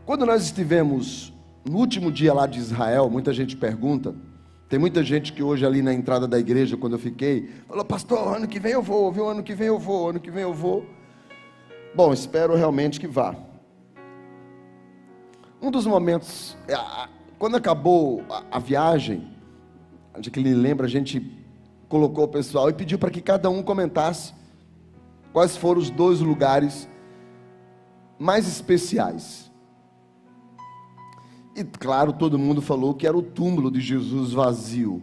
Quando nós estivemos no último dia lá de Israel, muita gente pergunta, tem muita gente que hoje ali na entrada da igreja, quando eu fiquei, falou: pastor, ano que vem eu vou, viu? Ano que vem eu vou, ano que vem eu vou. Bom, espero realmente que vá. Um dos momentos, quando acabou a viagem, de que ele lembra, a gente colocou o pessoal e pediu para que cada um comentasse quais foram os 2 lugares mais especiais. E claro, todo mundo falou que era o túmulo de Jesus vazio,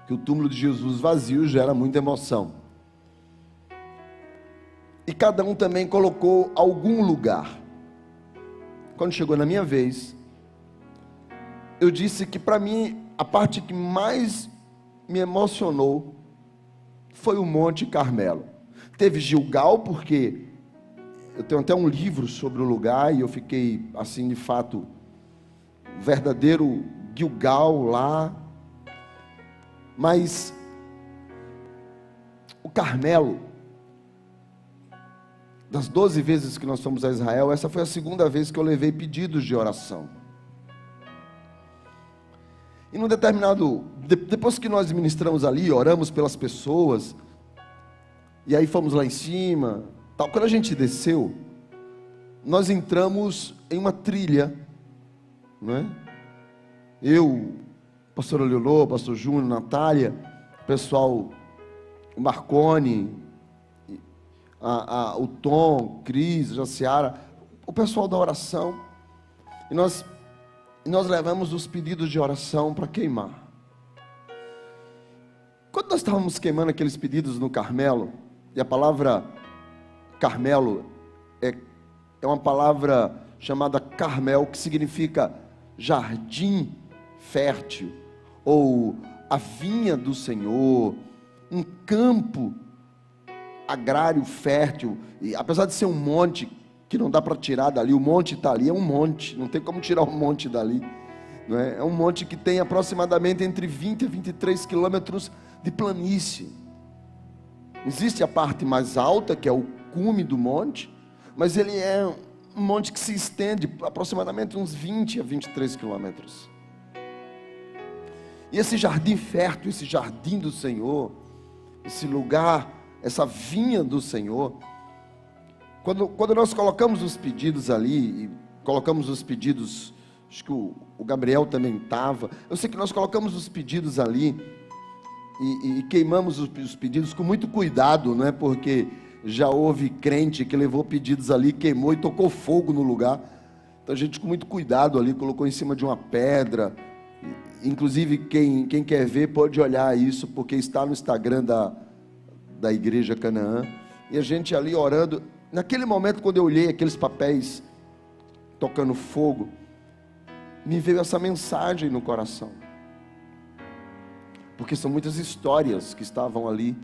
que o túmulo de Jesus vazio gera muita emoção. E cada um também colocou algum lugar. Quando chegou na minha vez, eu disse que para mim a parte que mais me emocionou foi o Monte Carmelo. Teve Gilgal, porque eu tenho até um livro sobre o lugar e eu fiquei assim, de fato, verdadeiro Gilgal lá. Mas o Carmelo, das 12 vezes que nós fomos a Israel, essa foi a 2ª vez que eu levei pedidos de oração. E num determinado, depois que nós ministramos ali, oramos pelas pessoas, e aí fomos lá em cima, tal. Quando a gente desceu, nós entramos em uma trilha, não é? Eu, pastor Leonor, pastor Júnior, Natália, o pessoal, o Marconi, o Tom, Cris, a Jaciara, o pessoal da oração, e nós levamos os pedidos de oração para queimar. Quando nós estávamos queimando aqueles pedidos no Carmelo, e a palavra Carmelo é uma palavra chamada Carmel, que significa jardim fértil, ou a vinha do Senhor, um campo agrário fértil. E apesar de ser um monte que não dá para tirar dali, o monte está ali, é um monte, não tem como tirar o monte dali, não é? É um monte que tem aproximadamente entre 20 e 23 quilômetros de planície. Existe a parte mais alta, que é o cume do monte, mas ele é um monte que se estende aproximadamente uns 20 a 23 quilômetros. E esse jardim fértil, esse jardim do Senhor, esse lugar, essa vinha do Senhor, quando nós colocamos os pedidos ali, e colocamos os pedidos, acho que o Gabriel também estava, eu sei que nós colocamos os pedidos ali, e queimamos os pedidos com muito cuidado, não é? Porque já houve crente que levou pedidos ali, queimou e tocou fogo no lugar. Então a gente, com muito cuidado ali, colocou em cima de uma pedra. Inclusive quem quer ver pode olhar isso, porque está no Instagram da Igreja Canaã. E a gente ali orando. Naquele momento, quando eu olhei aqueles papéis tocando fogo, me veio essa mensagem no coração, porque são muitas histórias que estavam ali,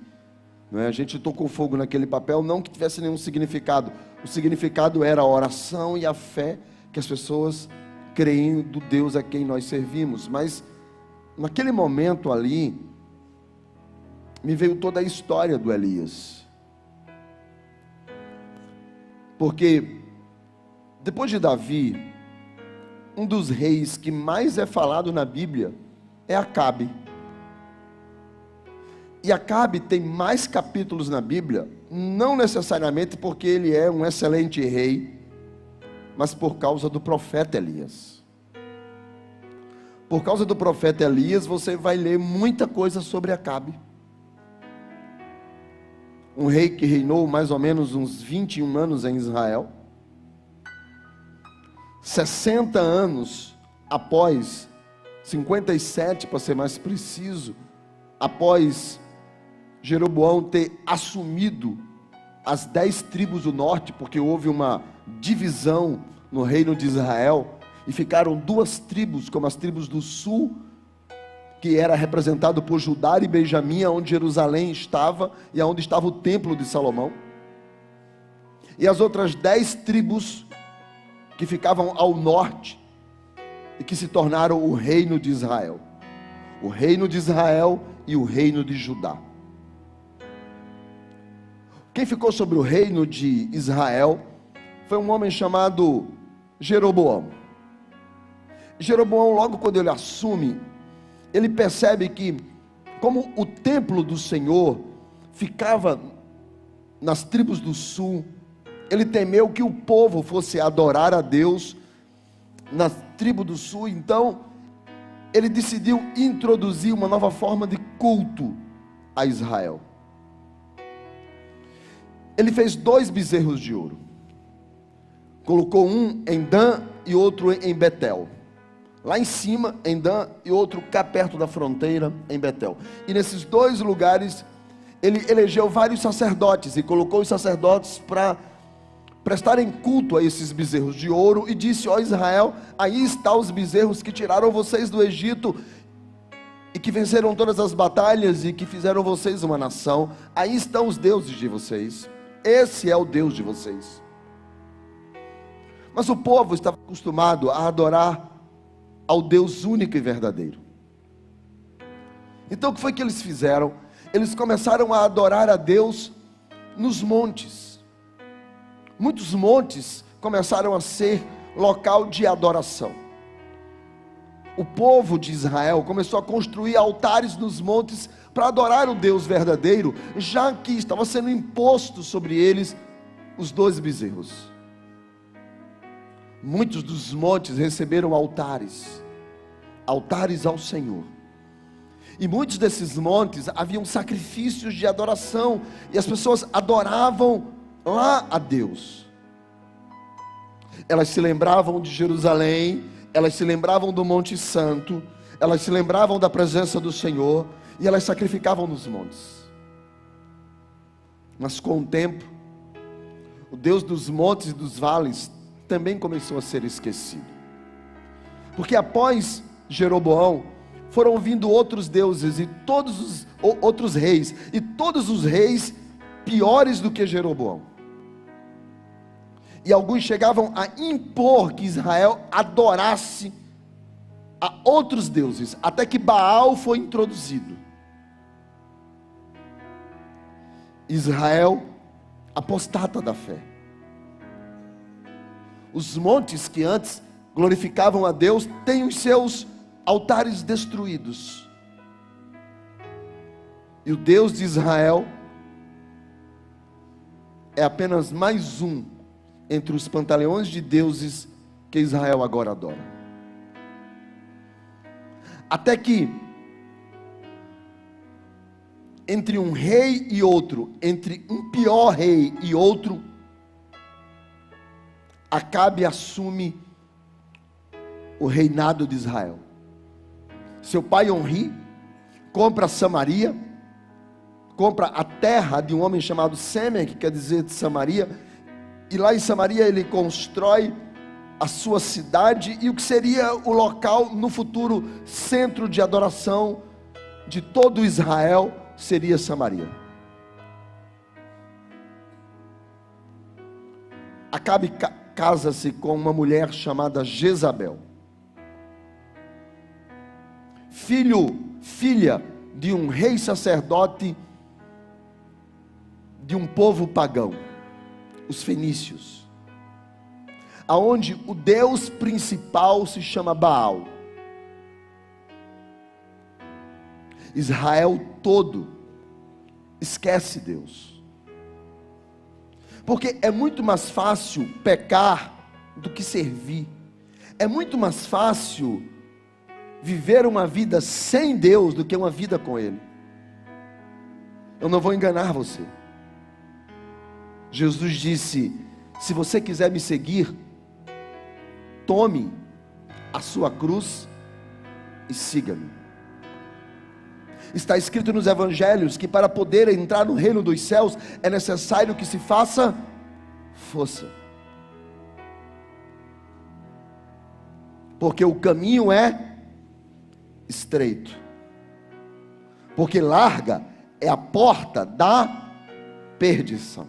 não é? A gente tocou fogo naquele papel, não que tivesse nenhum significado. O significado era a oração e a fé que as pessoas creem do Deus a quem nós servimos. Mas naquele momento ali, me veio toda a história do Elias, porque depois de Davi, um dos reis que mais é falado na Bíblia é Acabe. E Acabe tem mais capítulos na Bíblia, não necessariamente porque ele é um excelente rei, mas por causa do profeta Elias. Por causa do profeta Elias, você vai ler muita coisa sobre Acabe. Um rei que reinou mais ou menos uns 21 anos em Israel. 60 anos após, 57 para ser mais preciso, após Jeroboão ter assumido as 10 tribos do norte, porque houve uma divisão no reino de Israel, e ficaram 2 tribos, como as tribos do sul, que era representado por Judá e Benjamim, onde Jerusalém estava, e onde estava o templo de Salomão, e as outras 10 tribos, que ficavam ao norte, e que se tornaram o reino de Israel, o reino de Israel e o reino de Judá. Quem ficou sobre o reino de Israel foi um homem chamado Jeroboão. Jeroboão, logo quando ele assume, ele percebe que, como o templo do Senhor ficava nas tribos do sul, ele temeu que o povo fosse adorar a Deus na tribo do sul. Então ele decidiu introduzir uma nova forma de culto a Israel. Ele fez 2 bezerros de ouro, colocou um em Dan e outro em Betel, lá em cima em Dan e outro cá perto da fronteira em Betel. E nesses 2 lugares ele elegeu vários sacerdotes e colocou os sacerdotes para prestarem culto a esses bezerros de ouro, e disse: ó Israel, aí estão os bezerros que tiraram vocês do Egito e que venceram todas as batalhas e que fizeram vocês uma nação. Aí estão os deuses de vocês, esse é o Deus de vocês. Mas o povo estava acostumado a adorar ao Deus único e verdadeiro. Então o que foi que eles fizeram? Eles começaram a adorar a Deus nos montes. Muitos montes começaram a ser local de adoração. O povo de Israel começou a construir altares nos montes para adorar o Deus verdadeiro, já que estava sendo imposto sobre eles os 2 bezerros. Muitos dos montes receberam altares ao Senhor. E muitos desses montes haviam sacrifícios de adoração, e as pessoas adoravam lá a Deus. Elas se lembravam de Jerusalém, elas se lembravam do Monte Santo, elas se lembravam da presença do Senhor, e elas sacrificavam nos montes. Mas com o tempo, o Deus dos montes e dos vales também começou a ser esquecido, porque após Jeroboão foram vindo outros deuses e todos os outros reis, e todos os reis piores do que Jeroboão. E alguns chegavam a impor que Israel adorasse a outros deuses, até que Baal foi introduzido. Israel apostata da fé. Os montes que antes glorificavam a Deus têm os seus altares destruídos. E o Deus de Israel é apenas mais um entre os pantaleões de deuses que Israel agora adora. Até que, entre um rei e outro, entre um pior rei e outro, Acabe assume o reinado de Israel. Seu pai Onri compra Samaria, compra a terra de um homem chamado Seme, que quer dizer de Samaria, e lá em Samaria ele constrói a sua cidade, e o que seria o local no futuro centro de adoração de todo Israel seria Samaria. Acabe casa-se com uma mulher chamada Jezabel, filha de um rei sacerdote de um povo pagão, os fenícios, aonde o deus principal se chama Baal. Israel todo esquece Deus, porque é muito mais fácil pecar do que servir. É muito mais fácil viver uma vida sem Deus do que uma vida com Ele. Eu não vou enganar você. Jesus disse: se você quiser me seguir, tome a sua cruz e siga-me. Está escrito nos evangelhos que para poder entrar no reino dos céus é necessário que se faça força, porque o caminho é estreito, porque larga é a porta da perdição.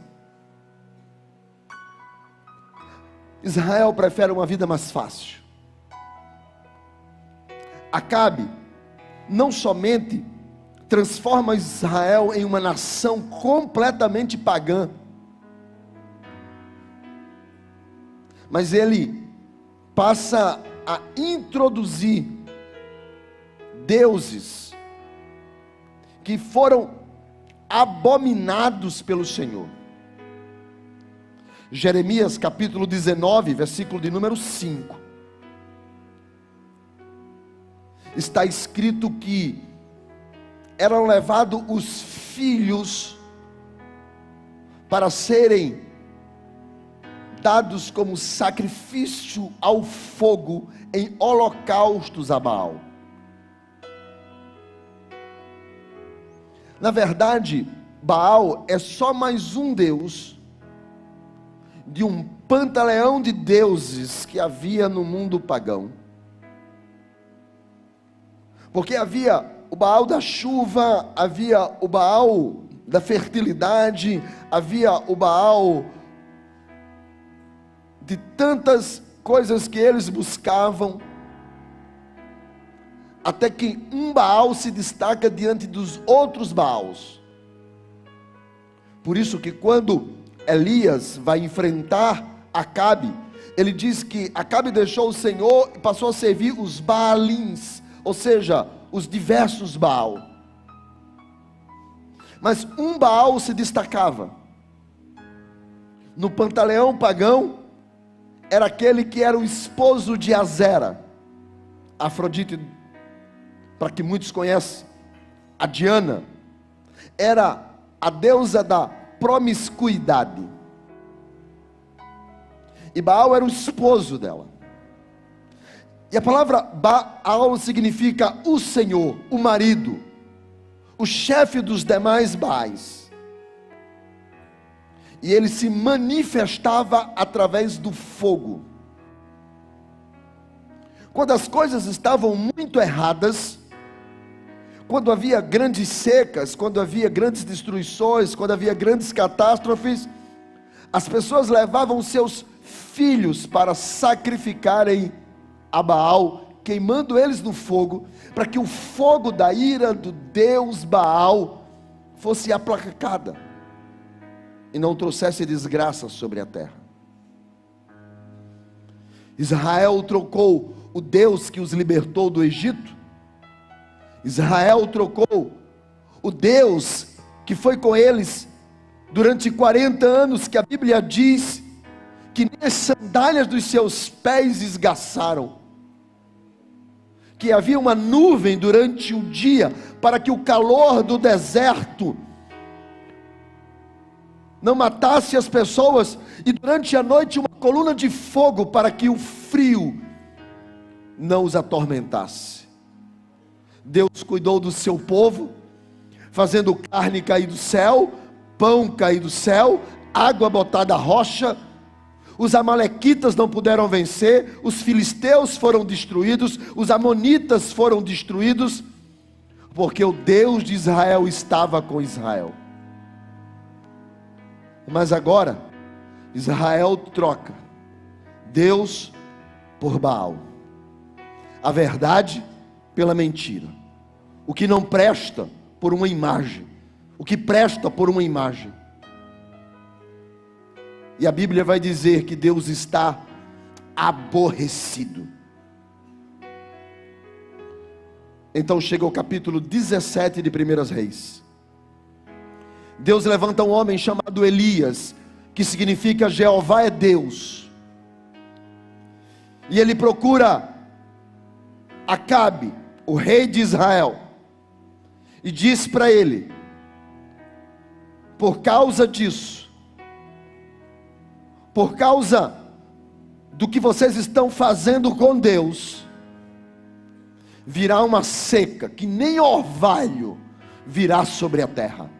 Israel prefere uma vida mais fácil. Acabe não somente transforma Israel em uma nação completamente pagã, mas ele passa a introduzir deuses que foram abominados pelo Senhor. Jeremias capítulo 19, versículo de número 5. Está escrito que eram levados os filhos para serem dados como sacrifício ao fogo em holocaustos a Baal. Na verdade, Baal é só mais um deus de um pantaleão de deuses que havia no mundo pagão. Porque havia o Baal da chuva, havia o Baal da fertilidade, havia o Baal de tantas coisas que eles buscavam, até que um Baal se destaca diante dos outros Baals. Por isso que quando Elias vai enfrentar Acabe, ele diz que Acabe deixou o Senhor e passou a servir os Baalins, ou seja, os diversos Baal. Mas um Baal se destacava. No pantaleão pagão, era aquele que era o esposo de Azera, Afrodite, para que muitos conhecem, a Diana, era a deusa da promiscuidade. E Baal era o esposo dela. E a palavra Baal significa o Senhor, o marido, o chefe dos demais Baais. E ele se manifestava através do fogo. Quando as coisas estavam muito erradas, quando havia grandes secas, quando havia grandes destruições, quando havia grandes catástrofes, as pessoas levavam seus filhos para sacrificarem a Baal, queimando eles no fogo, para que o fogo da ira do Deus Baal fosse aplacada e não trouxesse desgraça sobre a terra. Israel trocou o Deus que os libertou do Egito. Israel trocou o Deus que foi com eles durante 40 anos, que a Bíblia diz que nem as sandálias dos seus pés esgaçaram, que havia uma nuvem durante o dia, para que o calor do deserto não matasse as pessoas, e durante a noite uma coluna de fogo, para que o frio não os atormentasse. Deus cuidou do seu povo, fazendo carne cair do céu, pão cair do céu, água botada da rocha. Os amalequitas não puderam vencer, os filisteus foram destruídos, os amonitas foram destruídos, porque o Deus de Israel estava com Israel. Mas agora, Israel troca Deus por Baal, a verdade pela mentira, o que não presta por uma imagem, o que presta por uma imagem. E a Bíblia vai dizer que Deus está aborrecido. Então chega o capítulo 17 de 1 Reis. Deus levanta um homem chamado Elias, que significa Jeová é Deus. E ele procura Acabe, o rei de Israel, e diz para ele: por causa disso, por causa do que vocês estão fazendo com Deus, virá uma seca que nem orvalho virá sobre a terra,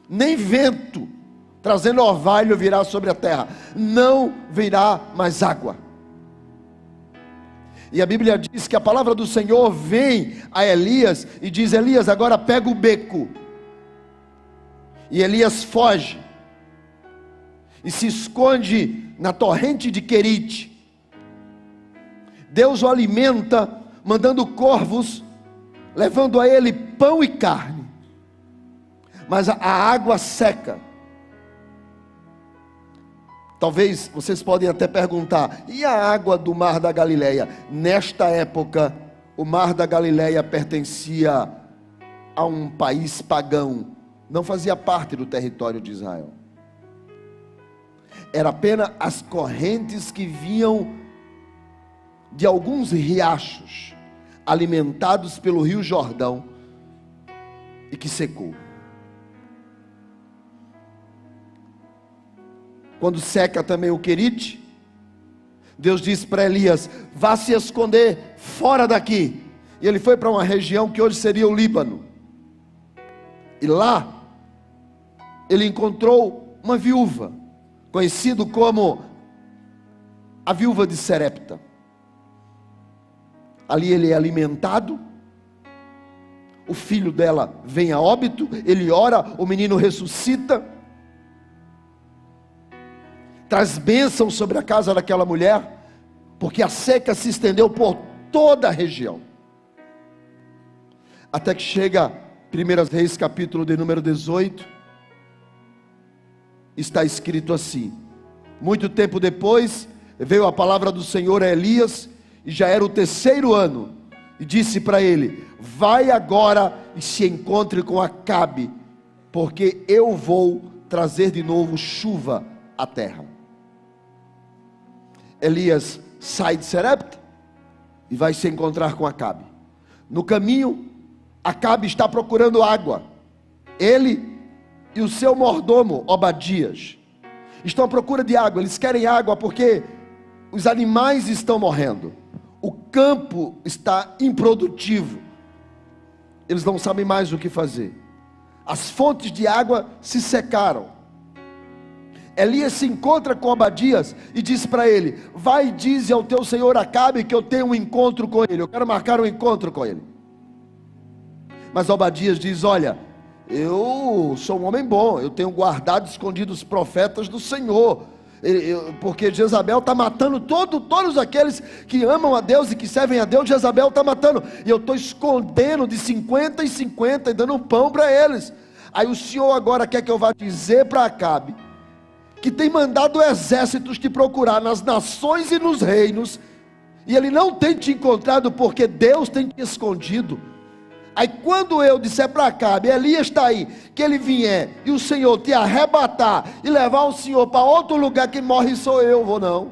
nem vento trazendo orvalho virá sobre a terra, não virá mais água. E a Bíblia diz que a palavra do Senhor vem a Elias e diz: Elias, agora pega o beco. E Elias foge e se esconde na torrente de Querite. Deus o alimenta, mandando corvos, levando a ele pão e carne. Mas a água seca. Talvez vocês podem até perguntar: e a água do Mar da Galileia? Nesta época, o Mar da Galileia pertencia a um país pagão, não fazia parte do território de Israel. Era apenas as correntes que vinham de alguns riachos, alimentados pelo Rio Jordão, e que secou. Quando seca também o Querite, Deus disse para Elias: vá se esconder fora daqui. E ele foi para uma região que hoje seria o Líbano. E lá, ele encontrou uma viúva, conhecido como a viúva de Serepta. Ali ele é alimentado, o filho dela vem a óbito, ele ora, o menino ressuscita, traz bênção sobre a casa daquela mulher, porque a seca se estendeu por toda a região. Até que chega 1 Reis capítulo de número 18, está escrito assim: muito tempo depois, veio a palavra do Senhor a Elias, e já era o 3º ano, e disse para ele: vai agora e se encontre com Acabe, porque eu vou trazer de novo chuva à terra. Elias sai de Serepta e vai se encontrar com Acabe. No caminho, Acabe está procurando água. Ele e o seu mordomo Obadias estão à procura de água. Eles querem água porque os animais estão morrendo, o campo está improdutivo, eles não sabem mais o que fazer, as fontes de água se secaram. Elias se encontra com Obadias e diz para ele: vai e diz ao teu senhor Acabe que eu tenho um encontro com ele, eu quero marcar um encontro com ele. Mas Obadias diz: olha, eu sou um homem bom, eu tenho guardado escondido os profetas do Senhor, porque Jezabel está matando todos aqueles que amam a Deus e que servem a Deus. Jezabel está matando, e eu estou escondendo de 50 em 50 e dando pão para eles. Aí o Senhor agora quer que eu vá dizer para Acabe que tem mandado exércitos te procurar nas nações e nos reinos, e ele não tem te encontrado porque Deus tem te escondido. Aí quando eu disser para Acabe: Elias está aí, que ele vier e o Senhor te arrebatar e levar o Senhor para outro lugar, quem morre sou eu, vou não.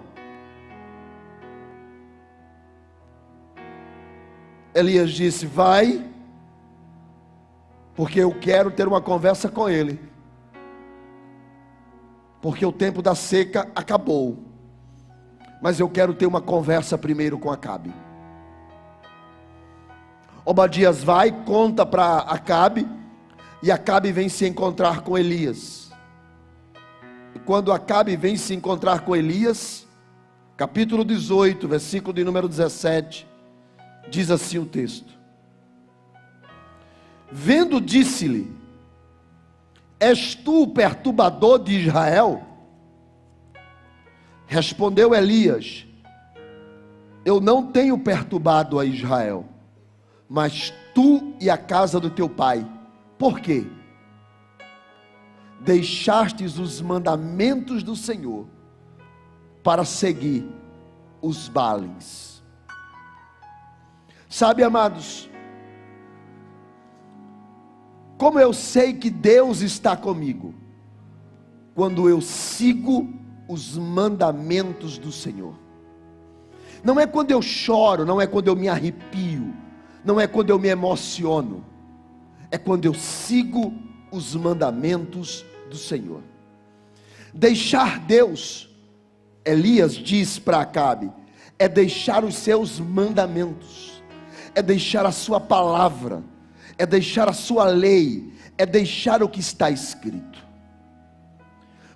Elias disse: vai, porque eu quero ter uma conversa com ele, porque o tempo da seca acabou, mas eu quero ter uma conversa primeiro com Acabe. Obadias vai, conta para Acabe, e Acabe vem se encontrar com Elias. E quando Acabe vem se encontrar com Elias, capítulo 18, versículo de número 17, diz assim o texto: vendo, disse-lhe: és tu o perturbador de Israel? Respondeu Elias: eu não tenho perturbado a Israel, mas tu e a casa do teu pai. Por quê? Deixastes os mandamentos do Senhor para seguir os Baalins. Sabe, amados, como eu sei que Deus está comigo? Quando eu sigo os mandamentos do Senhor. Não é quando eu choro, não é quando eu me arrepio, não é quando eu me emociono, é quando eu sigo os mandamentos do Senhor. Deixar Deus, Elias diz para Acabe, é deixar os seus mandamentos, é deixar a sua palavra, é deixar a sua lei, é deixar o que está escrito.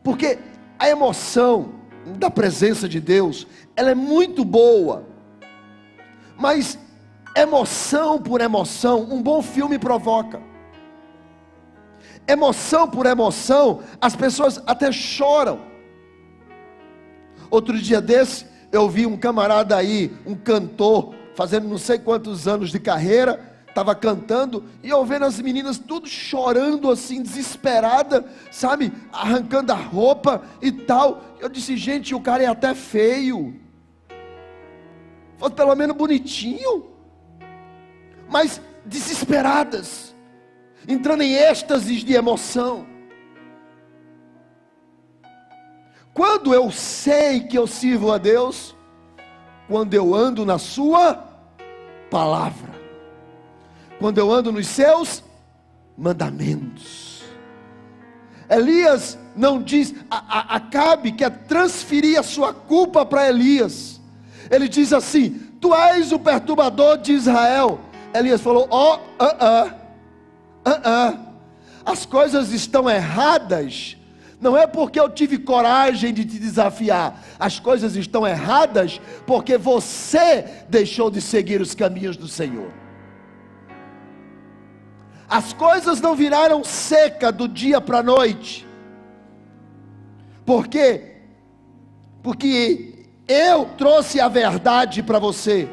Porque a emoção da presença de Deus, ela é muito boa, mas emoção por emoção, um bom filme provoca. Emoção por emoção, as pessoas até choram. Outro dia desse, eu vi um camarada aí, um cantor, fazendo não sei quantos anos de carreira, estava cantando, e eu vendo as meninas tudo chorando assim, desesperada, sabe, arrancando a roupa e tal. Eu disse, gente, o cara é até feio, fosse pelo menos bonitinho, mas desesperadas, entrando em êxtases de emoção. Quando eu sei que eu sirvo a Deus? Quando eu ando na sua palavra, quando eu ando nos seus mandamentos. Elias não diz, Acabe quer transferir a sua culpa para Elias. Ele diz assim, tu és o perturbador de Israel. Elias falou, as coisas estão erradas, não é porque eu tive coragem de te desafiar, as coisas estão erradas porque você deixou de seguir os caminhos do Senhor. As coisas não viraram seca do dia para a noite. Por quê? Porque eu trouxe a verdade para você,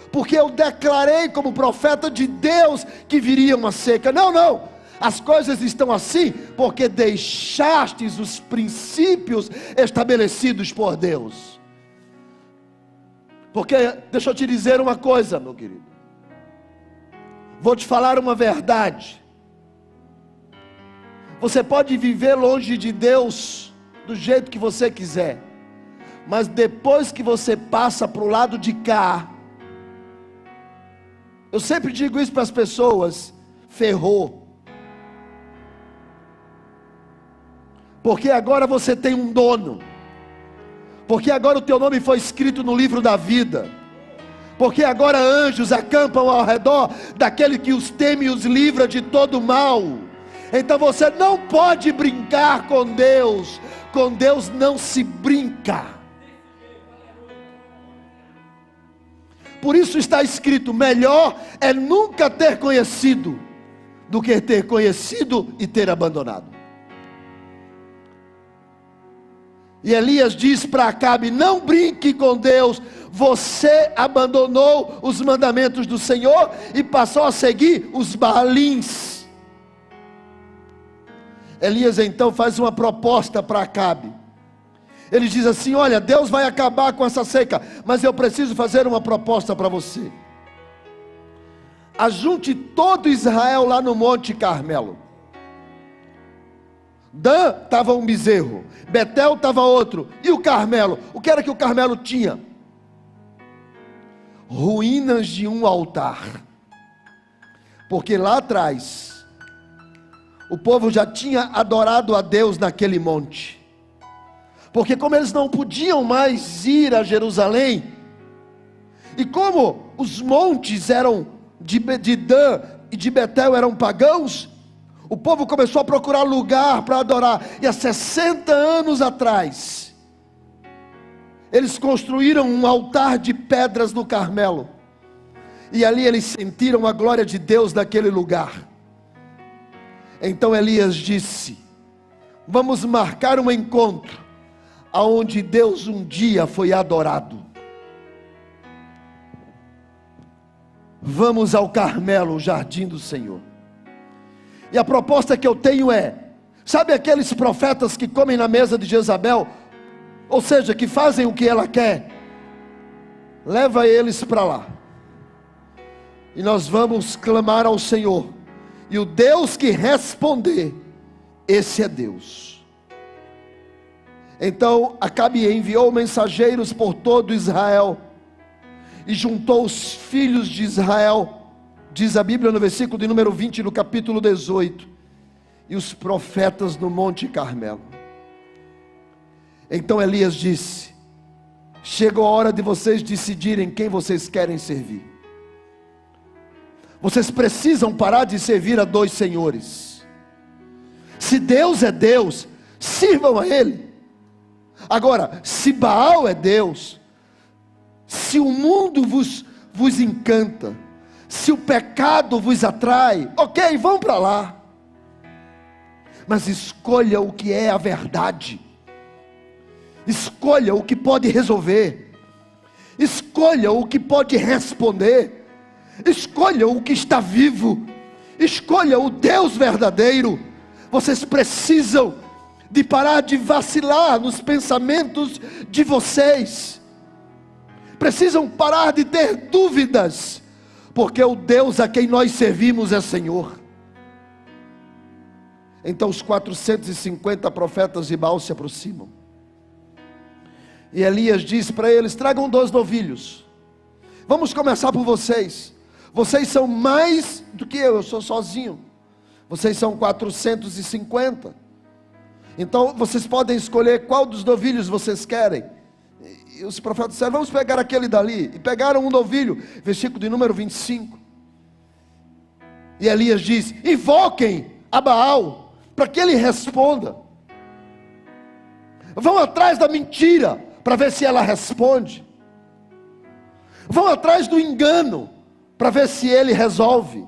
porque eu declarei como profeta de Deus que viria uma seca. Não, as coisas estão assim porque deixastes os princípios estabelecidos por Deus. Porque, deixa eu te dizer uma coisa, meu querido, vou te falar uma verdade. Você pode viver longe de Deus do jeito que você quiser, mas depois que você passa para o lado de cá, eu sempre digo isso para as pessoas, ferrou. Porque agora você tem um dono, porque agora o teu nome foi escrito no livro da vida, porque agora anjos acampam ao redor daquele que os teme e os livra de todo mal. Então você não pode brincar com Deus não se brinca. Por isso está escrito, melhor é nunca ter conhecido, do que ter conhecido e ter abandonado. E Elias diz para Acabe, não brinque com Deus, você abandonou os mandamentos do Senhor e passou a seguir os Baalins. Elias então faz uma proposta para Acabe. Ele diz assim, olha, Deus vai acabar com essa seca, mas eu preciso fazer uma proposta para você. Ajunte todo Israel lá no Monte Carmelo. Dan estava um bezerro, Betel estava outro, e o Carmelo? O que era que o Carmelo tinha? Ruínas de um altar, porque lá atrás, o povo já tinha adorado a Deus naquele monte, porque como eles não podiam mais ir a Jerusalém, e como os montes eram de Dan e de Betel eram pagãos, o povo começou a procurar lugar para adorar. E há 60 anos atrás, eles construíram um altar de pedras no Carmelo. E ali eles sentiram a glória de Deus naquele lugar. Então Elias disse, vamos marcar um encontro, aonde Deus um dia foi adorado. Vamos ao Carmelo, o jardim do Senhor. E a proposta que eu tenho é, sabe aqueles profetas que comem na mesa de Jezabel? Ou seja, que fazem o que ela quer? Leva eles para lá. E nós vamos clamar ao Senhor. E o Deus que responder, esse é Deus. Então Acabe enviou mensageiros por todo Israel. E juntou os filhos de Israel, diz a Bíblia no versículo de número 20, no capítulo 18, e os profetas no Monte Carmelo. Então Elias disse, chegou a hora de vocês decidirem quem vocês querem servir. Vocês precisam parar de servir a dois senhores. Se Deus é Deus, sirvam a Ele. Agora, se Baal é Deus, se o mundo vos encanta, se o pecado vos atrai, ok, vão para lá. Mas escolha o que é a verdade. Escolha o que pode resolver. Escolha o que pode responder. Escolha o que está vivo. Escolha o Deus verdadeiro. Vocês precisam de parar de vacilar nos pensamentos de vocês. Precisam parar de ter dúvidas, porque o Deus a quem nós servimos é Senhor. Então os 450 profetas de Baal se aproximam. E Elias diz para eles: tragam 2 novilhos. Vamos começar por vocês. Vocês são mais do que eu sou sozinho. Vocês são 450. Então vocês podem escolher qual dos novilhos vocês querem. E os profetas disseram: vamos pegar aquele dali. E pegaram um novilho, versículo de número 25. E Elias diz: invoquem a Baal, para que ele responda. Vão atrás da mentira, para ver se ela responde. Vão atrás do engano, para ver se ele resolve.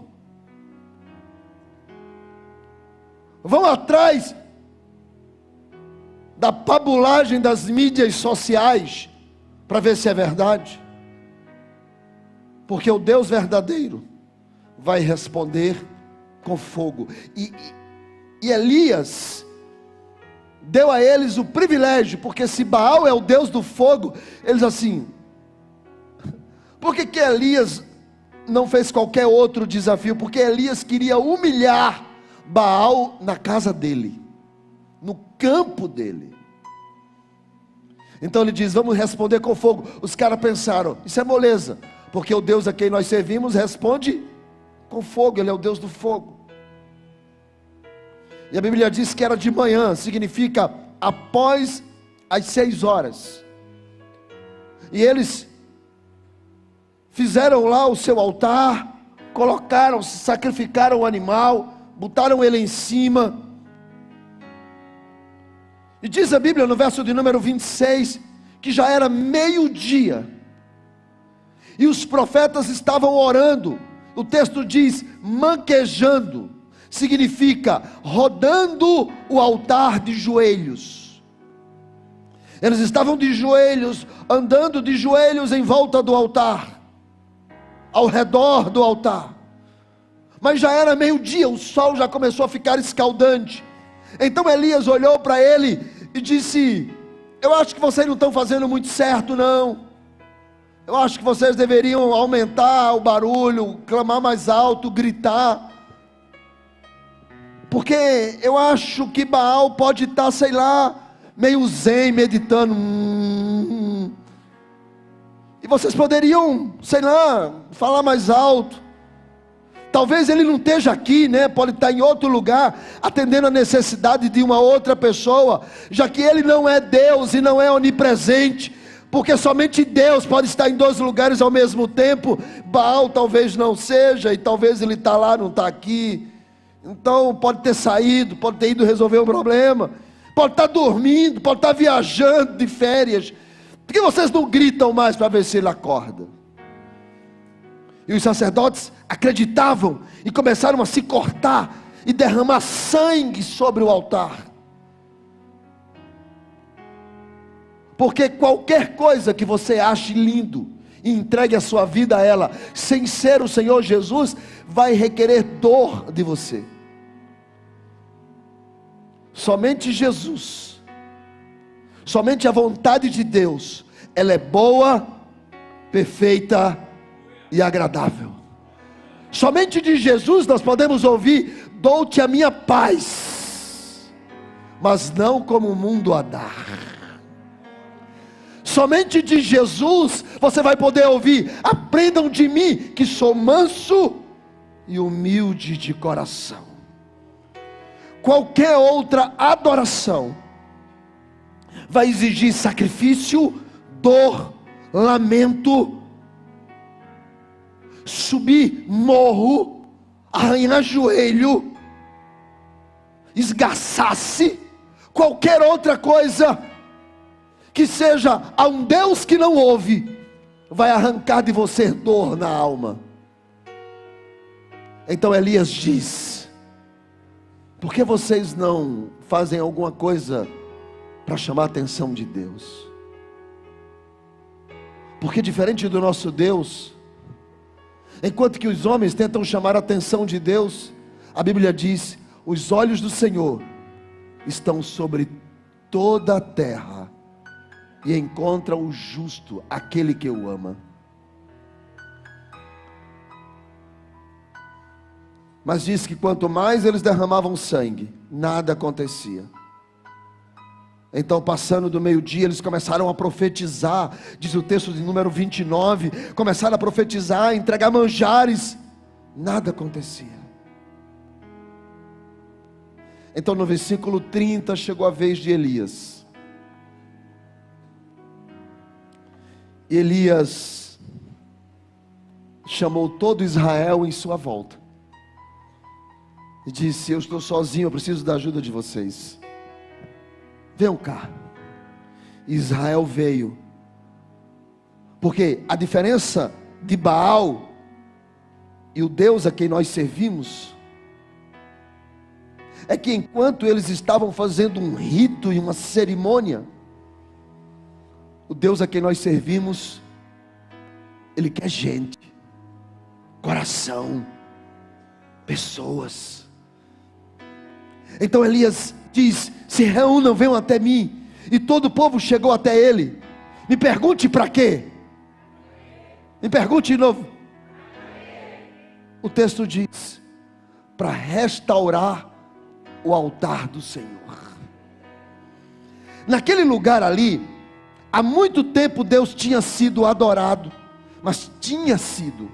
Vão atrás da pabulagem das mídias sociais, para ver se é verdade. Porque o Deus verdadeiro vai responder com fogo. E Elias deu a eles o privilégio, porque se Baal é o Deus do fogo, eles assim, por que Elias não fez qualquer outro desafio? Porque Elias queria humilhar Baal na casa dele, no campo dele. Então ele diz: vamos responder com fogo. Os caras pensaram: isso é moleza, porque o Deus a quem nós servimos responde com fogo, ele é o Deus do fogo. E a Bíblia diz que era de manhã, significa após as 6 horas. E eles fizeram lá o seu altar, colocaram, sacrificaram o animal, botaram ele em cima. E diz a Bíblia no verso de número 26, que já era meio-dia, e os profetas estavam orando. O texto diz manquejando, significa rodando o altar de joelhos. Eles estavam de joelhos, andando de joelhos em volta do altar, ao redor do altar. Mas já era meio-dia, o sol já começou a ficar escaldante. Então Elias olhou para ele e disse: eu acho que vocês não estão fazendo muito certo não. Eu acho que vocês deveriam aumentar o barulho, clamar mais alto, gritar. Porque eu acho que Baal pode estar, sei lá, meio zen, meditando. E vocês poderiam, sei lá, falar mais alto. Talvez ele não esteja aqui, né? Pode estar em outro lugar, atendendo a necessidade de uma outra pessoa, já que ele não é Deus e não é onipresente, porque somente Deus pode estar em 2 lugares ao mesmo tempo. Baal talvez não seja, e talvez ele está lá, não está aqui. Então pode ter saído, pode ter ido resolver um problema, pode estar dormindo, pode estar viajando de férias. Por que vocês não gritam mais para ver se ele acorda? E os sacerdotes acreditavam e começaram a se cortar e derramar sangue sobre o altar. Porque qualquer coisa que você ache lindo e entregue a sua vida a ela, sem ser o Senhor Jesus, vai requerer dor de você. Somente Jesus, somente a vontade de Deus, ela é boa, perfeita e agradável. Somente de Jesus nós podemos ouvir: dou-te a minha paz, mas não como o mundo a dá. Somente de Jesus você vai poder ouvir: aprendam de mim, que sou manso e humilde de coração. Qualquer outra adoração vai exigir sacrifício, dor, lamento, subir morro, arranhar joelho, esgaçar-se. Qualquer outra coisa que seja a um Deus que não ouve, vai arrancar de você dor na alma. Então Elias diz: por que vocês não fazem alguma coisa para chamar a atenção de Deus? Porque diferente do nosso Deus, Enquanto que os homens tentam chamar a atenção de Deus, a Bíblia diz: os olhos do Senhor estão sobre toda a terra e encontra o justo, aquele que o ama. Mas diz que quanto mais eles derramavam sangue, nada acontecia. Então, passando do meio-dia, eles começaram a profetizar, diz o texto de número 29, começaram a profetizar, a entregar manjares, nada acontecia. Então, no versículo 30, chegou a vez de Elias. Elias chamou todo Israel em sua volta e disse: eu estou sozinho, eu preciso da ajuda de vocês. Venham cá. Israel veio, porque a diferença de Baal e o Deus a quem nós servimos é que enquanto eles estavam fazendo um rito e uma cerimônia, o Deus a quem nós servimos, Ele quer gente, coração, pessoas. Então Elias diz: se reúnam, venham até mim. E todo o povo chegou até ele. Me pergunte para quê? Me pergunte de novo. O texto diz: para restaurar o altar do Senhor. Naquele lugar ali, há muito tempo Deus tinha sido adorado, mas tinha sido.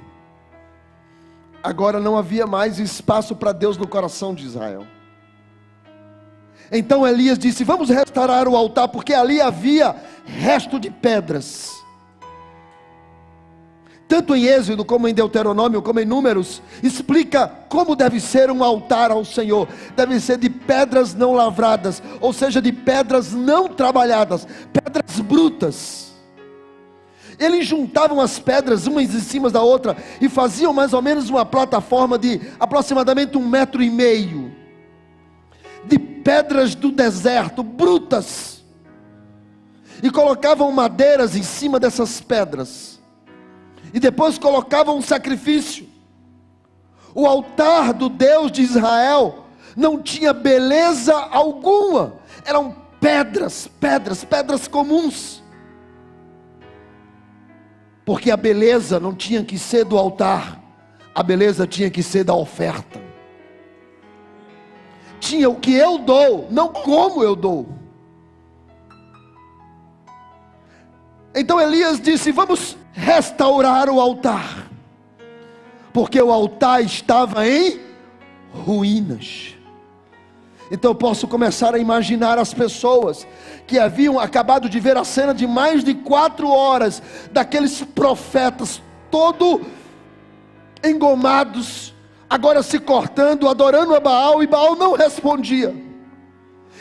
Agora não havia mais espaço para Deus no coração de Israel. Então Elias disse: vamos restaurar o altar, porque ali havia resto de pedras. Tanto em Êxodo, como em Deuteronômio, como em Números, explica como deve ser um altar ao Senhor. Deve ser de pedras não lavradas, ou seja, de pedras não trabalhadas, pedras brutas. Eles juntavam as pedras umas em cima da outra e faziam mais ou menos uma plataforma de aproximadamente 1,5 metros, de pedras do deserto, brutas, e colocavam madeiras em cima dessas pedras, e depois colocavam um sacrifício. O altar do Deus de Israel não tinha beleza alguma, eram pedras comuns, porque a beleza não tinha que ser do altar, a beleza tinha que ser da oferta. Tinha o que eu dou, não como eu dou. Então Elias disse: vamos restaurar o altar, porque o altar estava em ruínas. Então eu posso começar a imaginar as pessoas que haviam acabado de ver a cena de mais de 4 horas, daqueles profetas todo engomados, agora se cortando, adorando a Baal, e Baal não respondia.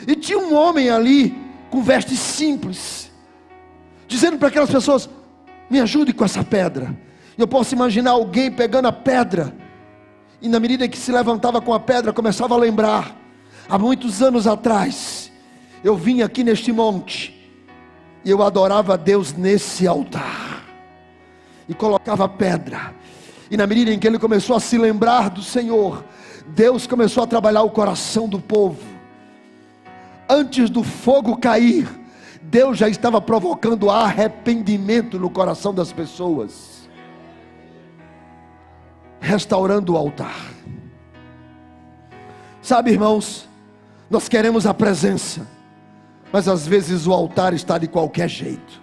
E tinha um homem ali, com vestes simples, dizendo para aquelas pessoas: me ajude com essa pedra. E eu posso imaginar alguém pegando a pedra, e na medida que se levantava com a pedra, começava a lembrar: há muitos anos atrás, eu vim aqui neste monte, e eu adorava a Deus nesse altar, e colocava pedra. E na medida em que ele começou a se lembrar do Senhor, Deus começou a trabalhar o coração do povo. Antes do fogo cair, Deus já estava provocando arrependimento no coração das pessoas, restaurando o altar. Sabe, irmãos, nós queremos a presença, mas às vezes o altar está de qualquer jeito.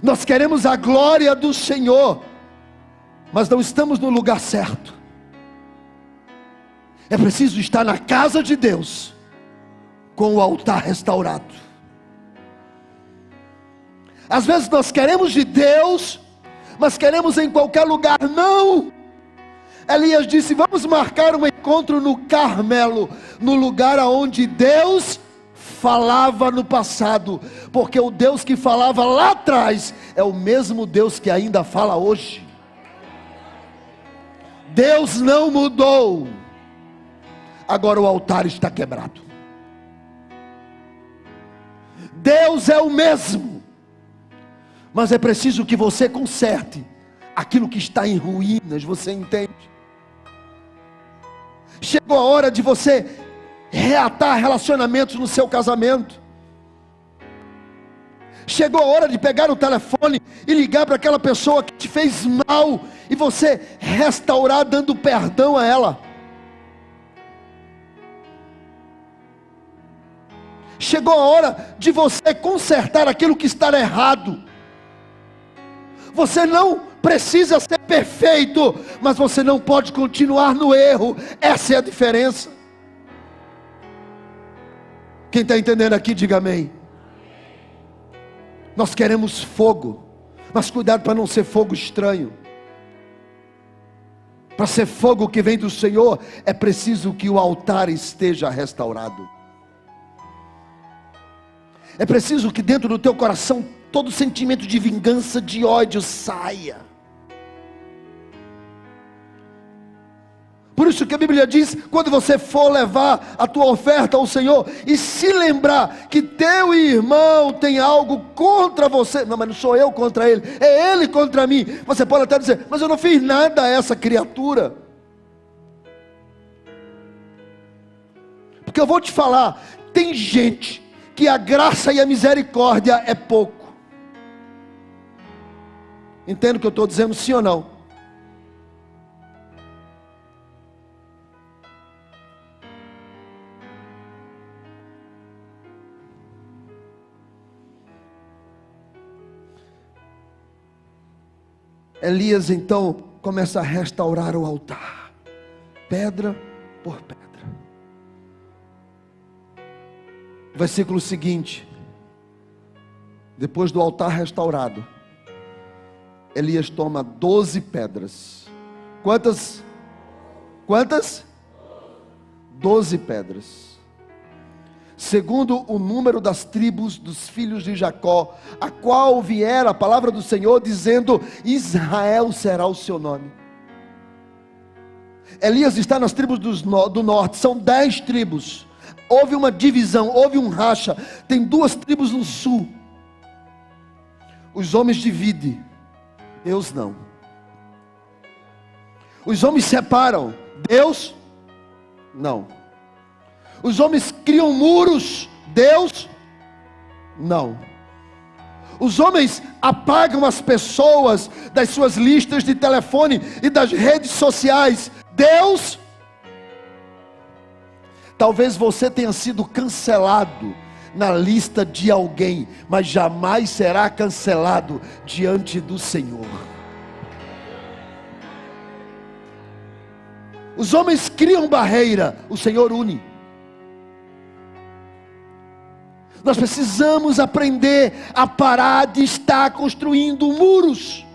Nós queremos a glória do Senhor, mas não estamos no lugar certo. É preciso estar na casa de Deus, com o altar restaurado. Às vezes nós queremos de Deus, mas queremos em qualquer lugar. Não. Elias disse: vamos marcar um encontro no Carmelo, no lugar aonde Deus falava no passado, porque o Deus que falava lá atrás é o mesmo Deus que ainda fala hoje. Deus não mudou. Agora o altar está quebrado. Deus é o mesmo, mas é preciso que você conserte aquilo que está em ruínas, você entende? Chegou a hora de você reatar relacionamentos no seu casamento. Chegou a hora de pegar o telefone e ligar para aquela pessoa que te fez mal e você restaurar dando perdão a ela. Chegou a hora de você consertar aquilo que está errado. Você não precisa ser perfeito, mas você não pode continuar no erro. Essa é a diferença. Quem está entendendo aqui, diga amém. Nós queremos fogo, mas cuidado para não ser fogo estranho. Para ser fogo que vem do Senhor, é preciso que o altar esteja restaurado. É preciso que dentro do teu coração todo sentimento de vingança, de ódio saia. Por isso que a Bíblia diz, quando você for levar a tua oferta ao Senhor, e se lembrar que teu irmão tem algo contra você, não, mas não sou eu contra ele, é ele contra mim. Você pode até dizer, mas eu não fiz nada a essa criatura. Porque eu vou te falar, tem gente que a graça e a misericórdia é pouco. Entende o que eu estou dizendo, sim ou não? Elias então começa a restaurar o altar, pedra por pedra. Versículo seguinte: depois do altar restaurado, Elias toma 12 pedras. Quantas? 12 pedras. Segundo o número das tribos dos filhos de Jacó, a qual viera a palavra do Senhor, dizendo: Israel será o seu nome. Elias está nas tribos do norte, são 10 tribos. Houve uma divisão, houve um racha. Tem 2 tribos no sul. Os homens dividem, Deus não. Os homens separam, Deus não. Os homens criam muros, Deus não. Os homens apagam as pessoas das suas listas de telefone e das redes sociais, Deus. Talvez você tenha sido cancelado na lista de alguém, mas jamais será cancelado diante do Senhor. Os homens criam barreira, o Senhor une. Nós precisamos aprender a parar de estar construindo muros.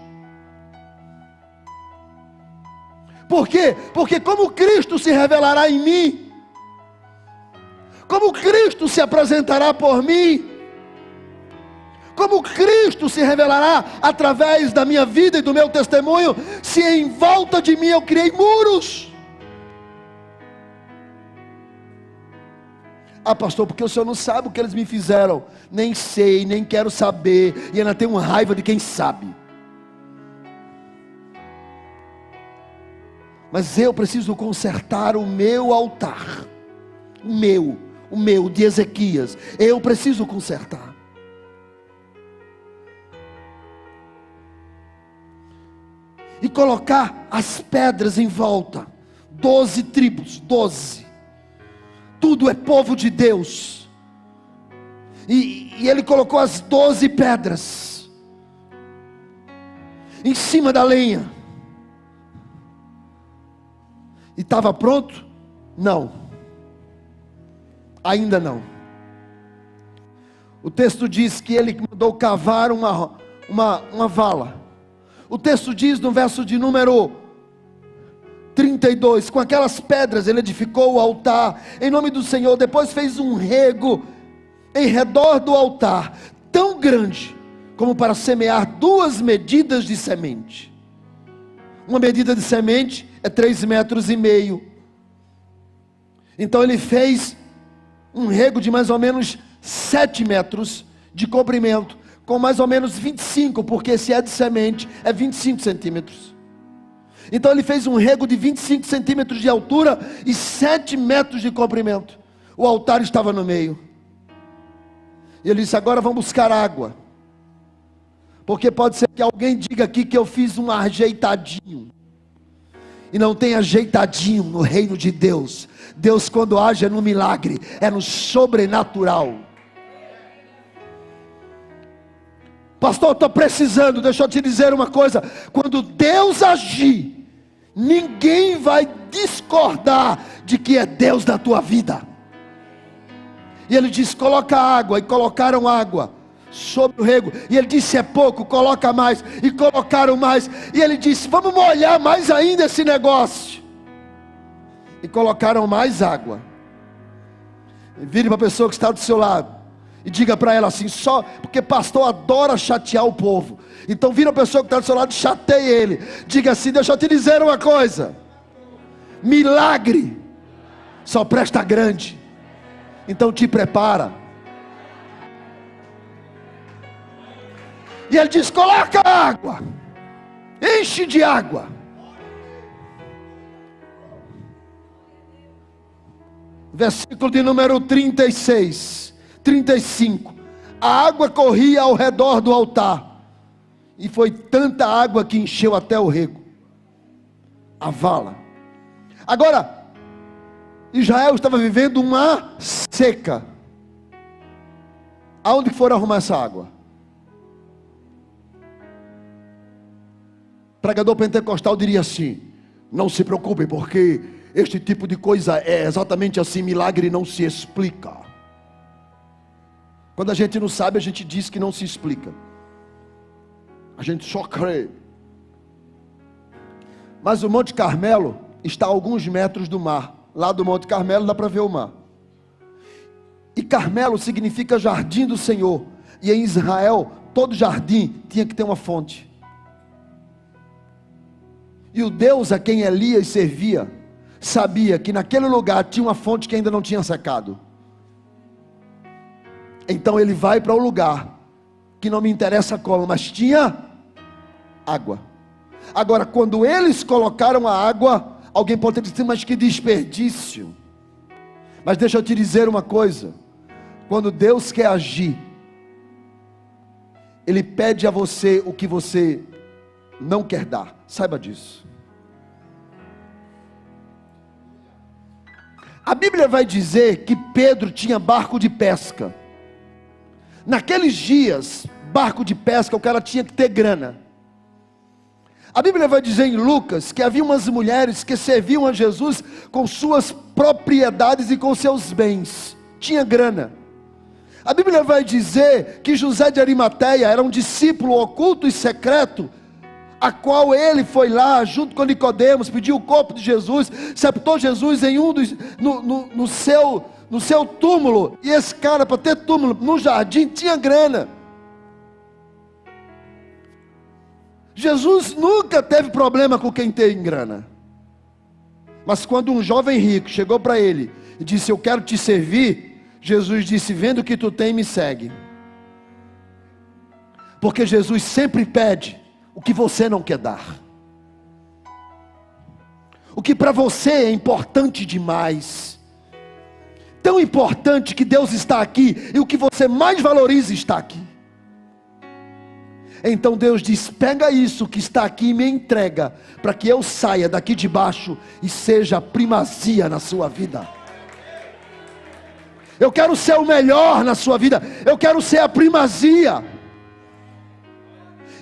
Por quê? Porque como Cristo se revelará em mim, como Cristo se apresentará por mim, como Cristo se revelará através da minha vida e do meu testemunho, se em volta de mim eu criei muros. Ah, pastor, porque o senhor não sabe o que eles me fizeram. Nem sei, nem quero saber, e ainda tenho raiva de quem sabe. Mas eu preciso consertar o meu altar, o meu de Ezequias. Eu preciso consertar. E colocar as pedras em volta. 12 tribos, 12. Tudo é povo de Deus. E ele colocou as 12 pedras em cima da lenha. E estava pronto? Não. Ainda não. O texto diz que ele mandou cavar uma vala. O texto diz no verso de número 32, com aquelas pedras ele edificou o altar em nome do Senhor. Depois fez um rego em redor do altar, tão grande como para semear 2 medidas de semente. Uma medida de semente é 3,5 metros. Então ele fez um rego de mais ou menos 7 metros de comprimento, com mais ou menos 25, porque se é de semente, é 25 centímetros. Então ele fez um rego de 25 centímetros de altura e 7 metros de comprimento. O altar estava no meio. E ele disse: agora vamos buscar água. Porque pode ser que alguém diga aqui que eu fiz um ajeitadinho. E não tem ajeitadinho no reino de Deus. Deus, quando age, é no milagre, é no sobrenatural. Pastor, eu estou precisando. Deixa eu te dizer uma coisa: quando Deus agir, ninguém vai discordar de que é Deus na tua vida. E ele disse: coloca água. E colocaram água sobre o rego. E ele disse: é pouco, coloca mais. E colocaram mais. E ele disse: vamos molhar mais ainda esse negócio. E colocaram mais água. E vire para a pessoa que está do seu lado e diga para ela assim: só porque pastor adora chatear o povo, então vira a pessoa que está do seu lado e chateie ele. Diga assim: deixa eu te dizer uma coisa, milagre só presta grande. Então te prepara. E ele diz: coloca água, enche de água. Versículo de número 36, 35. A água corria ao redor do altar, e foi tanta água que encheu até o rego, a vala. Agora, Israel estava vivendo uma seca. Aonde foram arrumar essa água? O pregador pentecostal diria assim: não se preocupe, porque este tipo de coisa é exatamente assim, milagre não se explica. Quando a gente não sabe, a gente diz que não se explica. A gente só crê. Mas o Monte Carmelo está a alguns metros do mar. Lá do Monte Carmelo dá para ver o mar. E Carmelo significa jardim do Senhor. E em Israel, todo jardim tinha que ter uma fonte. E o Deus a quem Elias servia sabia que naquele lugar tinha uma fonte que ainda não tinha secado. Então ele vai para o lugar que não me interessa como, mas tinha água. Agora, quando eles colocaram a água, alguém pode dizer: mas que desperdício. Mas deixa eu te dizer uma coisa: quando Deus quer agir, Ele pede a você o que você não quer dar. Saiba disso. A Bíblia vai dizer que Pedro tinha barco de pesca. Naqueles dias, barco de pesca, o cara tinha que ter grana. A Bíblia vai dizer em Lucas que havia umas mulheres que serviam a Jesus com suas propriedades e com seus bens. Tinha grana. A Bíblia vai dizer que José de Arimateia era um discípulo oculto e secreto, a qual ele foi lá junto com Nicodemos, pediu o corpo de Jesus, sepultou Jesus em no seu túmulo. E esse cara, para ter túmulo no jardim, tinha grana. Jesus nunca teve problema com quem tem grana. Mas quando um jovem rico chegou para ele e disse: eu quero te servir, Jesus disse: vendo o que tu tem, me segue. Porque Jesus sempre pede o que você não quer dar, o que para você é importante demais, tão importante que Deus está aqui, e o que você mais valoriza está aqui. Então Deus diz: pega isso que está aqui e me entrega, para que eu saia daqui de baixo e seja a primazia na sua vida. Eu quero ser o melhor na sua vida, eu quero ser a primazia.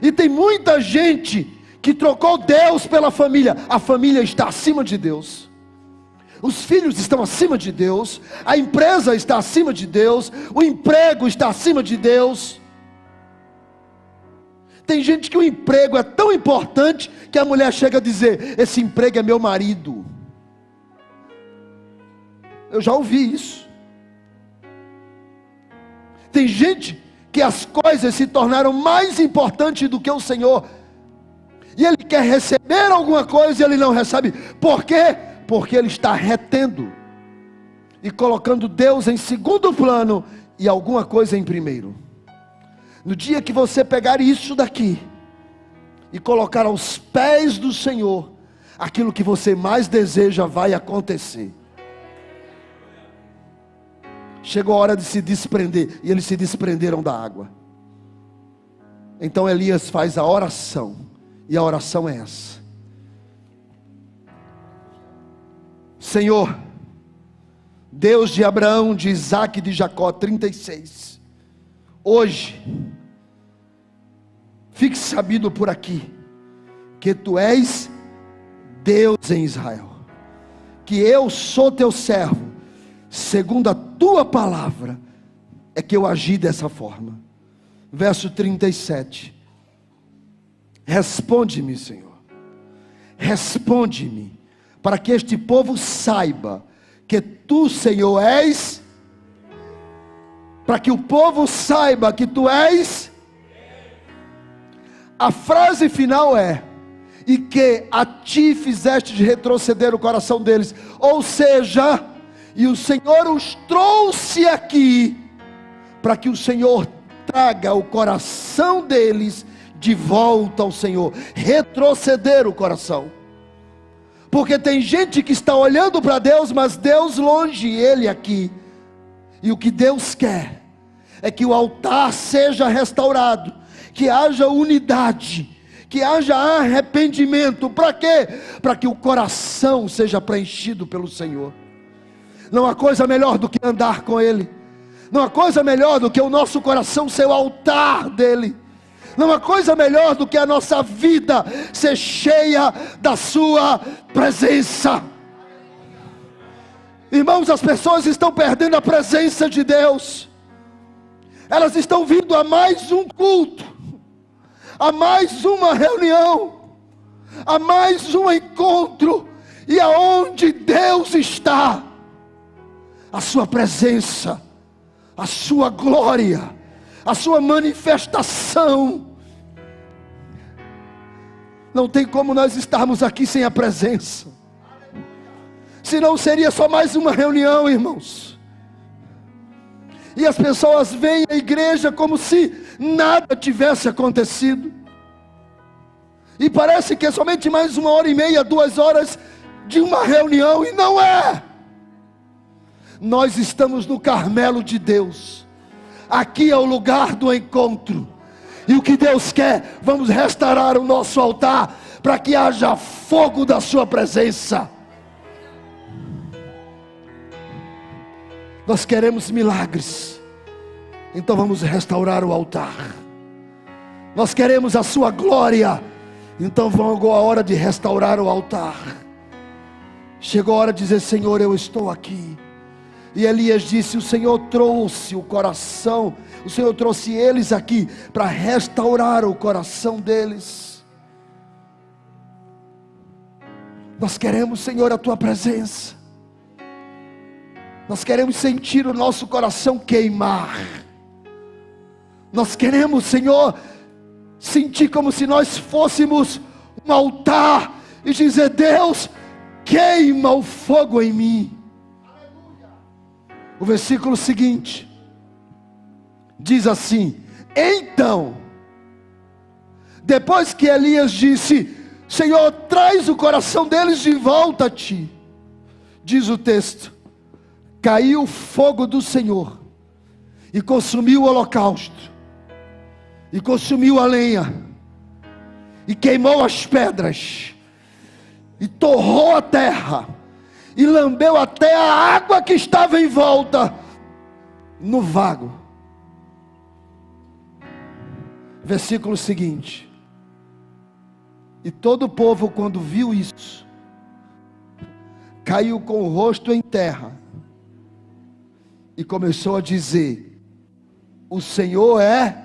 E tem muita gente que trocou Deus pela família. A família está acima de Deus, os filhos estão acima de Deus, a empresa está acima de Deus, o emprego está acima de Deus. Tem gente que o emprego é tão importante que a mulher chega a dizer: esse emprego é meu marido. Eu já ouvi isso. Tem gente que as coisas se tornaram mais importantes do que o Senhor, e ele quer receber alguma coisa e ele não recebe. Por quê? Porque ele está retendo e colocando Deus em segundo plano e alguma coisa em primeiro. No dia que você pegar isso daqui e colocar aos pés do Senhor, aquilo que você mais deseja vai acontecer. Chegou a hora de se desprender, e eles se desprenderam da água. Então Elias faz a oração, e a oração é essa: Senhor, Deus de Abraão, de Isaque e de Jacó, 36, hoje, fique sabido por aqui, que Tu és Deus em Israel, que eu sou Teu servo, segundo a Tua palavra, é que eu agi dessa forma. Verso 37, responde-me, Senhor, responde-me, para que este povo saiba que Tu, Senhor, és, para que o povo saiba que Tu és. A frase final é: e que a Ti fizeste de retroceder o coração deles, ou seja, e o Senhor os trouxe aqui, para que o Senhor traga o coração deles de volta ao Senhor, retroceder o coração. Porque tem gente que está olhando para Deus, mas Deus longe, Ele aqui. E o que Deus quer é que o altar seja restaurado, que haja unidade, que haja arrependimento. Para quê? Para que o coração seja preenchido pelo Senhor. Não há coisa melhor do que andar com Ele. Não há coisa melhor do que o nosso coração ser o altar dEle. Não há coisa melhor do que a nossa vida ser cheia da Sua presença. Irmãos, as pessoas estão perdendo a presença de Deus. Elas estão vindo a mais um culto, a mais uma reunião, a mais um encontro, e aonde Deus está, a Sua presença, a Sua glória, a Sua manifestação, não tem como nós estarmos aqui sem a presença. Senão seria só mais uma reunião, irmãos. E as pessoas vêm à igreja como se nada tivesse acontecido. E parece que é somente mais 1h30, 2 horas de uma reunião, e não é. Nós estamos no Carmelo de Deus. Aqui é o lugar do encontro. E o que Deus quer, vamos restaurar o nosso altar, para que haja fogo da Sua presença. Nós queremos milagres, então vamos restaurar o altar. Nós queremos a Sua glória, então chegou a hora de restaurar o altar. Chegou a hora de dizer: Senhor, eu estou aqui. E Elias disse: o Senhor trouxe o coração, o Senhor trouxe eles aqui para restaurar o coração deles. Nós queremos, Senhor, a Tua presença. Nós queremos sentir o nosso coração queimar. Nós queremos, Senhor, sentir como se nós fôssemos um altar e dizer: Deus, queima o fogo em mim. O versículo seguinte diz assim: então, depois que Elias disse: Senhor, traz o coração deles de volta a Ti, diz o texto, caiu o fogo do Senhor e consumiu o holocausto, e consumiu a lenha, e queimou as pedras, e torrou a terra, e lambeu até a água que estava em volta no vago. Versículo seguinte: e todo o povo, quando viu isso, caiu com o rosto em terra e começou a dizer: o Senhor é.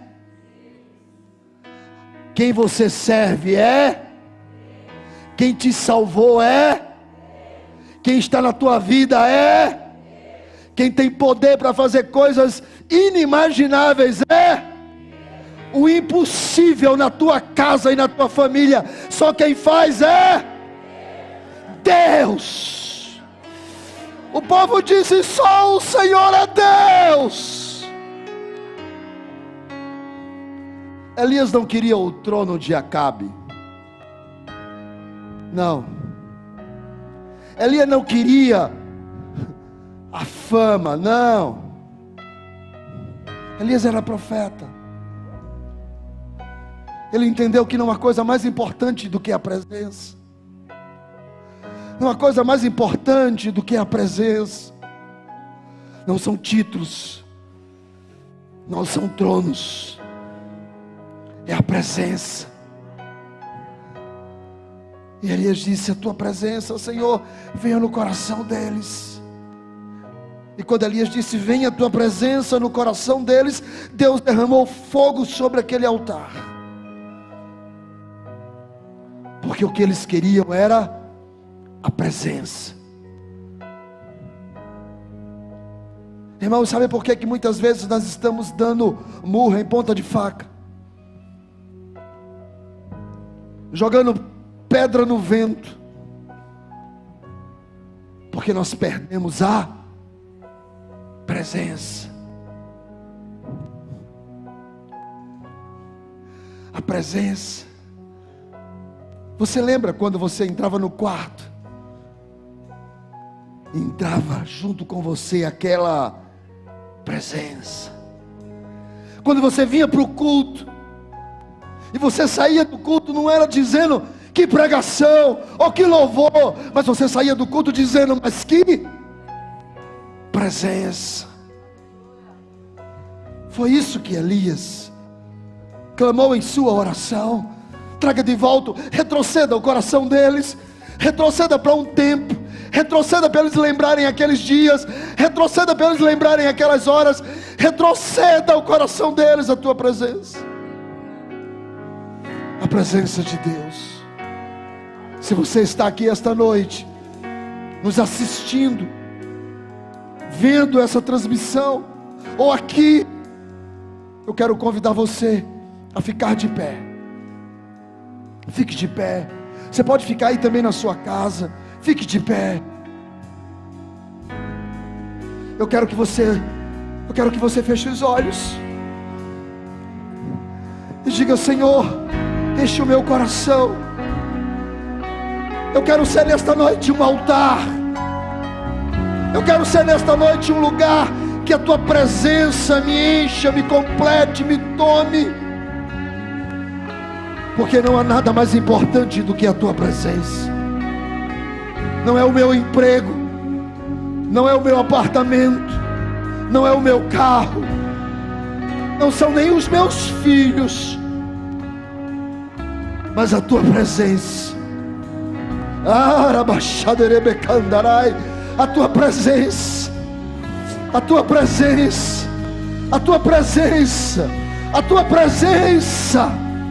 Quem você serve é. Quem te salvou é. Quem está na tua vida é. Quem tem poder para fazer coisas inimagináveis é. O impossível na tua casa e na tua família, só quem faz é Deus. O povo disse: só o Senhor é Deus. Elias não queria o trono de Acabe. Não. Elias não queria a fama, não. Elias era profeta. Ele entendeu que não há coisa mais importante do que a presença. Não há coisa mais importante do que a presença. Não são títulos, não são tronos, é a presença. E Elias disse: a tua presença, Senhor, venha no coração deles. E quando Elias disse: venha a tua presença no coração deles, Deus derramou fogo sobre aquele altar. Porque o que eles queriam era a presença. Irmão, sabe por que muitas vezes nós estamos dando murro em ponta de faca? Jogando pedra no vento. Porque nós perdemos a presença. A presença. Você lembra quando você entrava no quarto? Entrava junto com você aquela presença. Quando você vinha para o culto, e você saía do culto, não era dizendo que pregação, ou que louvor, mas você saía do culto dizendo: mas que presença. Foi isso que Elias clamou em sua oração. Traga de volta, retroceda o coração deles, retroceda para um tempo, retroceda para eles lembrarem aqueles dias, retroceda para eles lembrarem aquelas horas, retroceda o coração deles a tua presença. A presença de Deus. Se você está aqui esta noite, nos assistindo, vendo essa transmissão, ou aqui, eu quero convidar você a ficar de pé. Fique de pé. Você pode ficar aí também na sua casa. Fique de pé. Eu quero que você feche os olhos e diga: Senhor, enche o meu coração. Eu quero ser nesta noite um altar. Eu quero ser nesta noite um lugar que a tua presença me encha, me complete, me tome. Porque não há nada mais importante do que a tua presença. Não é o meu emprego, não é o meu apartamento, não é o meu carro, não são nem os meus filhos, mas a tua presença. A tua presença, a tua presença, a tua presença, a tua presença.